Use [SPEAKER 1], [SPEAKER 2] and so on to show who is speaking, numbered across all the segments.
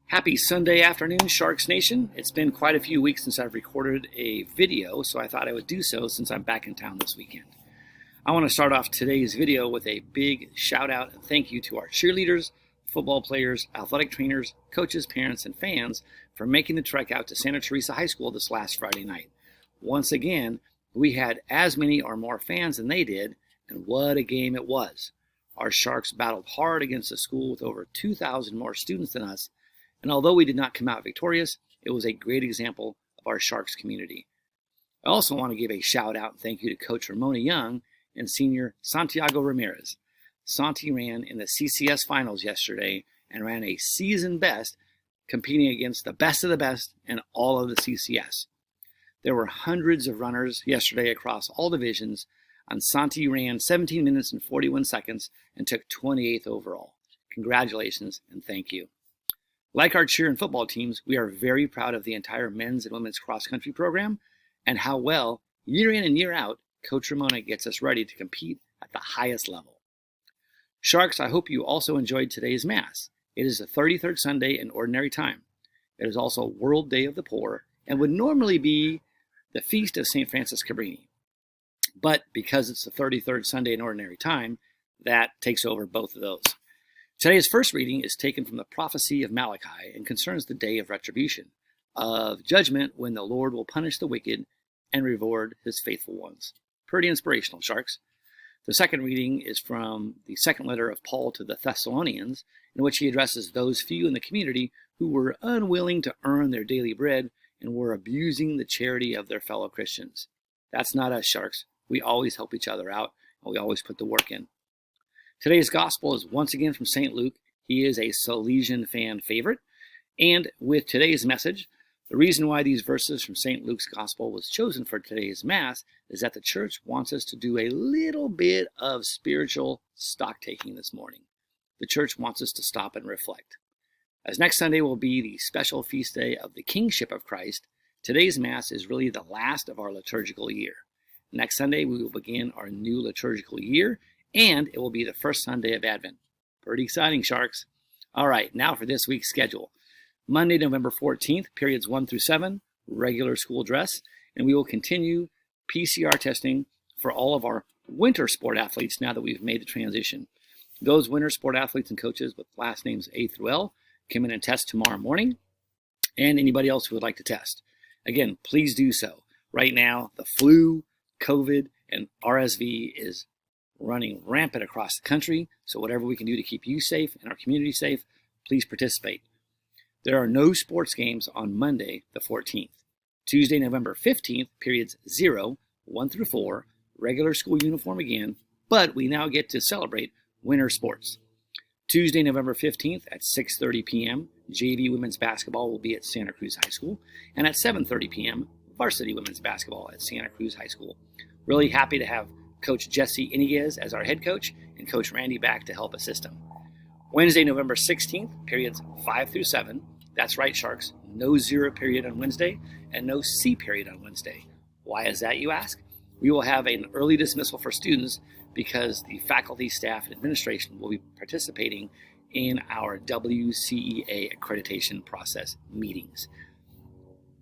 [SPEAKER 1] Happy Sunday afternoon, Sharks Nation. It's been quite a few weeks since I've recorded a video, so I thought I would do so since I'm back in town this weekend. I want to start off today's video with a big shout out and thank you to our cheerleaders, football players, athletic trainers, coaches, parents, and fans for making the trek out to Santa Teresa High School this last Friday night. Once again, we had as many or more fans than they did, and what a game it was. Our Sharks battled hard against a school with over 2,000 more students than us, and although we did not come out victorious, it was a great example of our Sharks community. I also want to give a shout out and thank you to Coach Ramona Young and Senior Santiago Ramirez. Santi ran in the CCS finals yesterday and ran a season best, competing against the best of the best in all of the CCS. There were hundreds of runners yesterday across all divisions, and Santi ran 17 minutes and 41 seconds and took 28th overall. Congratulations and thank you. Like our cheer and football teams, we are very proud of the entire men's and women's cross-country program and how well, year in and year out, Coach Ramona gets us ready to compete at the highest level. Sharks, I hope you also enjoyed today's Mass. It is the 33rd Sunday in Ordinary Time. It is also World Day of the Poor and would normally be the Feast of St. Francis Cabrini. But because it's the 33rd Sunday in Ordinary Time, that takes over both of those. Today's first reading is taken from the prophecy of Malachi and concerns the day of retribution, of judgment when the Lord will punish the wicked and reward his faithful ones. Pretty inspirational, Sharks. The second reading is from the second letter of Paul to the Thessalonians, in which he addresses those few in the community who were unwilling to earn their daily bread and were abusing the charity of their fellow Christians. That's not us, Sharks. We always help each other out, and we always put the work in. Today's gospel is once again from St. Luke. He is a Salesian fan favorite. And with today's message, the reason why these verses from St. Luke's gospel was chosen for today's Mass is that the church wants us to do a little bit of spiritual stock taking this morning. The church wants us to stop and reflect. As next Sunday will be the special feast day of the kingship of Christ, today's Mass is really the last of our liturgical year. Next Sunday, we will begin our new liturgical year, and it will be the first Sunday of Advent. Pretty exciting, Sharks. All right, now for this week's schedule. Monday, November 14th, periods 1 through 7, regular school dress, and we will continue PCR testing for all of our winter sport athletes now that we've made the transition. Those winter sport athletes and coaches with last names A through L come in and test tomorrow morning, and anybody else who would like to test. Again, please do so. Right now, the flu, COVID, and RSV is running rampant across the country, so whatever we can do to keep you safe and our community safe, please participate. There are no sports games on Monday, the 14th. Tuesday, November 15th, periods 0, 1 through 4, regular school uniform again, but we now get to celebrate winter sports. Tuesday, November 15th at 6:30 p.m., JV women's basketball will be at Santa Cruz High School, and at 7:30 p.m., varsity women's basketball at Santa Cruz High School. Really happy to have Coach Jesse Iniguez as our head coach and Coach Randy back to help assist him. Wednesday, November 16th, periods 5 through 7. That's right, Sharks. No 0 period on Wednesday and no C period on Wednesday. Why is that, you ask? We will have an early dismissal for students because the faculty, staff, and administration will be participating in our WCEA accreditation process meetings.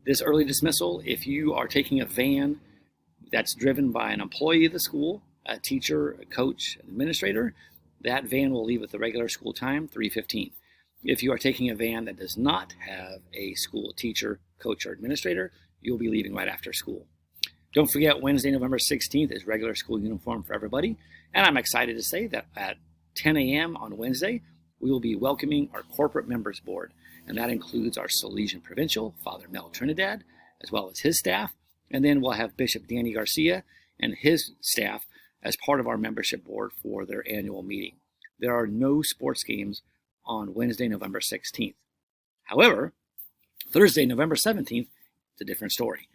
[SPEAKER 1] This early dismissal, if you are taking a van that's driven by an employee of the school, a teacher, a coach, an administrator, that van will leave at the regular school time, 3:15. If you are taking a van that does not have a school teacher, coach, or administrator, you'll be leaving right after school. Don't forget, Wednesday, November 16th is regular school uniform for everybody, and I'm excited to say that at 10 a.m. on Wednesday, we will be welcoming our corporate members board, and that includes our Salesian Provincial, Father Mel Trinidad, as well as his staff. And then we'll have Bishop Danny Garcia and his staff as part of our membership board for their annual meeting. There are no sports games on Wednesday, November 16th. However, Thursday, November 17th, it's a different story.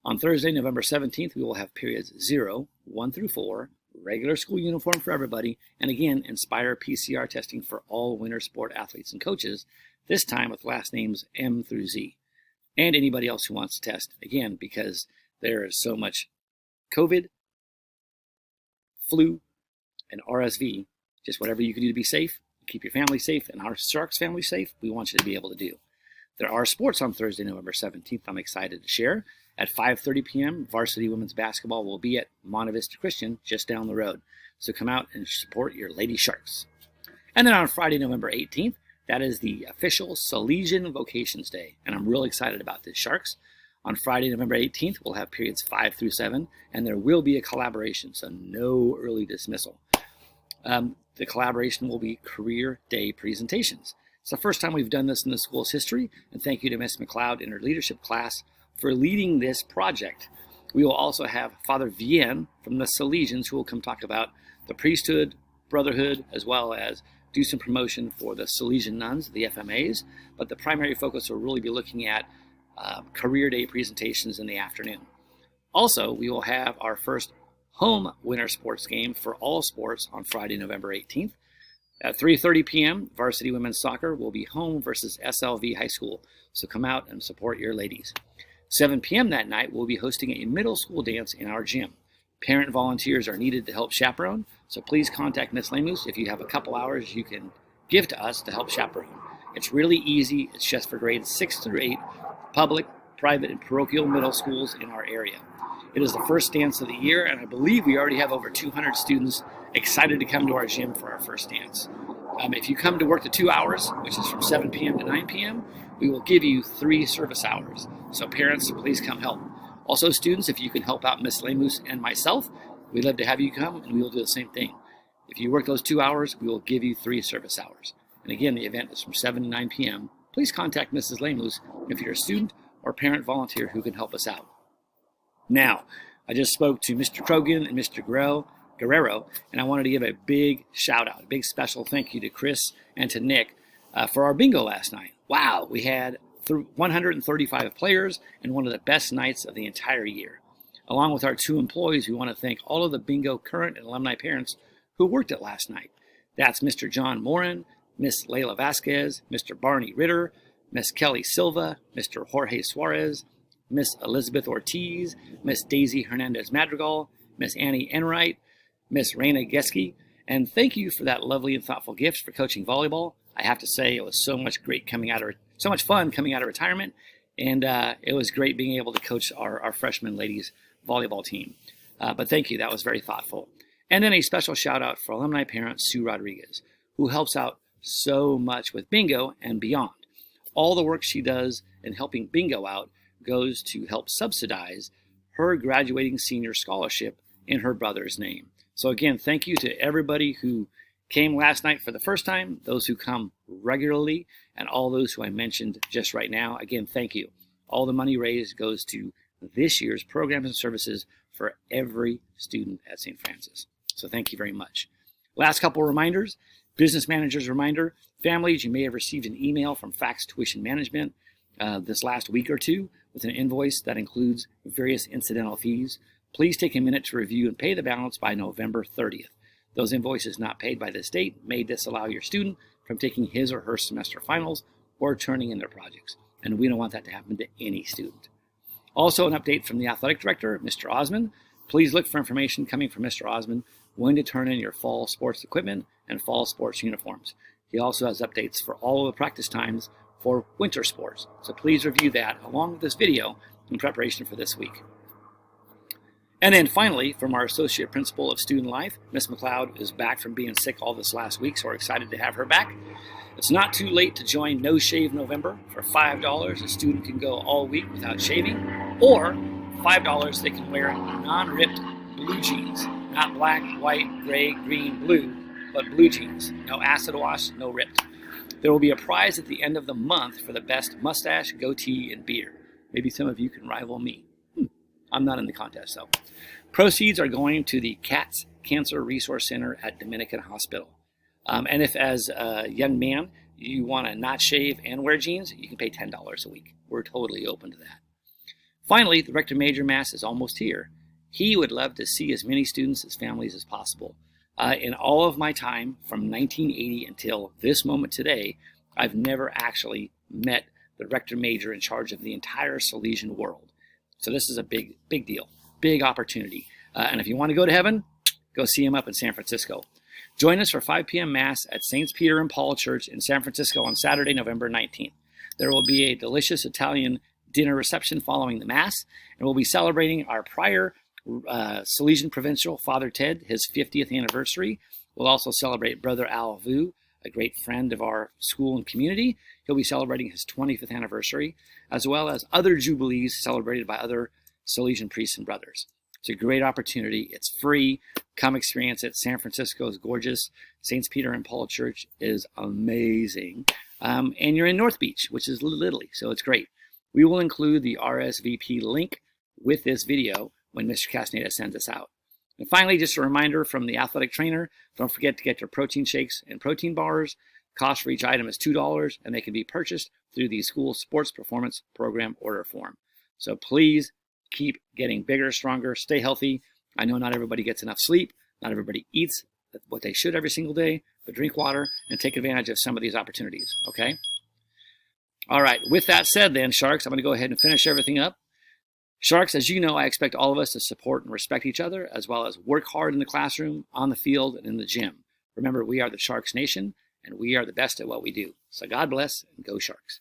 [SPEAKER 1] On Thursday, November 17th, we will have periods 0, 1 through 4, regular school uniform for everybody, and again, Inspire PCR testing for all winter sport athletes and coaches, this time with last names M through Z. And anybody else who wants to test, again, because there is so much COVID, flu, and RSV, just whatever you can do to be safe, keep your family safe and our Sharks family safe, we want you to be able to do. There are sports on Thursday, November 17th, I'm excited to share. At 5:30 p.m., varsity women's basketball will be at Monte Vista Christian, just down the road. So come out and support your Lady Sharks. And then on Friday, November 18th, that is the official Salesian Vocations Day. And I'm really excited about this, Sharks. On Friday, November 18th, we'll have periods 5 through 7, and there will be a collaboration, so no early dismissal. The collaboration will be Career Day presentations. It's the first time we've done this in the school's history, and thank you to Ms. McLeod and her leadership class for leading this project. We will also have Father Vienne from the Salesians who will come talk about the priesthood, brotherhood, as well as do some promotion for the Salesian nuns, the FMAs, but the primary focus will really be looking at Career Day presentations in the afternoon. Also, we will have our first home winter sports game for all sports on Friday, November 18th. At 3:30 p.m., varsity women's soccer will be home versus SLV High School, so come out and support your ladies. 7 p.m. that night, we'll be hosting a middle school dance in our gym. Parent volunteers are needed to help chaperone, so please contact Ms. Lemus if you have a couple hours you can give to us to help chaperone. It's really easy. It's just for grades 6 through 8, public, private, and parochial middle schools in our area. It is the first dance of the year, and I believe we already have over 200 students excited to come to our gym for our first dance. If you come to work the 2 hours, which is from 7 p.m. to 9 p.m., we will give you 3 service hours. So parents, please come help. Also, students, if you can help out Miss Lemus and myself, we'd love to have you come, and we will do the same thing. If you work those 2 hours, we will give you 3 service hours. And again, the event is from 7 to 9 p.m. Please contact Mrs. Lemus if you're a student or parent volunteer who can help us out. Now, I just spoke to Mr. Krogan and Mr. Guerrero, and I wanted to give a big shout out, a big special thank you to Chris and to Nick for our bingo last night. Wow, we had 135 players and one of the best nights of the entire year. Along with our 2 employees, we want to thank all of the bingo current and alumni parents who worked it last night. That's Mr. John Morin, Miss Layla Vasquez, Mr. Barney Ritter, Miss Kelly Silva, Mr. Jorge Suarez, Miss Elizabeth Ortiz, Miss Daisy Hernandez Madrigal, Miss Annie Enright, Miss Raina Geske, and thank you for that lovely and thoughtful gift for coaching volleyball. I have to say it was so much fun coming out of retirement, and it was great being able to coach our freshman ladies volleyball team. But thank you, that was very thoughtful. And then a special shout out for alumni parent Sue Rodriguez, who helps out so much with bingo and beyond. All the work she does in helping bingo out goes to help subsidize her graduating senior scholarship in her brother's name. So again, thank you to everybody who came last night for the first time, those who come regularly, and all those who I mentioned just right now. Again, thank you. All the money raised goes to this year's programs and services for every student at St. Francis. So thank you very much. Last couple reminders. Business manager's reminder. Families, you may have received an email from Fax Tuition Management this last week or two with an invoice that includes various incidental fees. Please take a minute to review and pay the balance by November 30th. Those invoices not paid by this date may disallow your student from taking his or her semester finals or turning in their projects. And we don't want that to happen to any student. Also, an update from the athletic director, Mr. Osmond. Please look for information coming from Mr. Osmond when to turn in your fall sports equipment and fall sports uniforms. He also has updates for all of the practice times for winter sports. So please review that along with this video in preparation for this week. And then finally, from our Associate Principal of Student Life, Ms. McLeod is back from being sick all this last week, so we're excited to have her back. It's not too late to join No Shave November. For $5, a student can go all week without shaving, or $5 they can wear non-ripped blue jeans, not black, white, gray, green, blue, but blue jeans. No acid wash, no ripped. There will be a prize at the end of the month for the best mustache, goatee, and beard. Maybe some of you can rival me. I'm not in the contest, though. Proceeds are going to the CATS Cancer Resource Center at Dominican Hospital. And if, as a young man, you want to not shave and wear jeans, you can pay $10 a week. We're totally open to that. Finally, the Rector Major Mass is almost here. He would love to see as many students as families as possible. In all of my time, from 1980 until this moment today, I've never actually met the Rector Major in charge of the entire Salesian world. So this is a big, big deal, big opportunity. And if you want to go to heaven, go see him up in San Francisco. Join us for 5 p.m. Mass at St. Peter and Paul Church in San Francisco on Saturday, November 19th. There will be a delicious Italian dinner reception following the Mass, and we'll be celebrating our prior Salesian Provincial, Father Ted, his 50th anniversary. We'll also celebrate Brother Al Vu, a great friend of our school and community. He'll be celebrating his 25th anniversary, as well as other jubilees celebrated by other Salesian priests and brothers. It's a great opportunity. It's free. Come experience it. San Francisco is gorgeous. St. Peter and Paul Church is amazing. And you're in North Beach, which is Little Italy, so it's great. We will include the RSVP link with this video when Mr. Castaneda sends us out. And finally, just a reminder from the athletic trainer, don't forget to get your protein shakes and protein bars. Cost for each item is $2, and they can be purchased through the school sports performance program order form. So please keep getting bigger, stronger, stay healthy. I know not everybody gets enough sleep. Not everybody eats what they should every single day, but drink water and take advantage of some of these opportunities, okay? All right, with that said then, Sharks, I'm going to go ahead and finish everything up. Sharks, as you know, I expect all of us to support and respect each other, as well as work hard in the classroom, on the field, and in the gym. Remember, we are the Sharks Nation, and we are the best at what we do. So God bless, and go Sharks.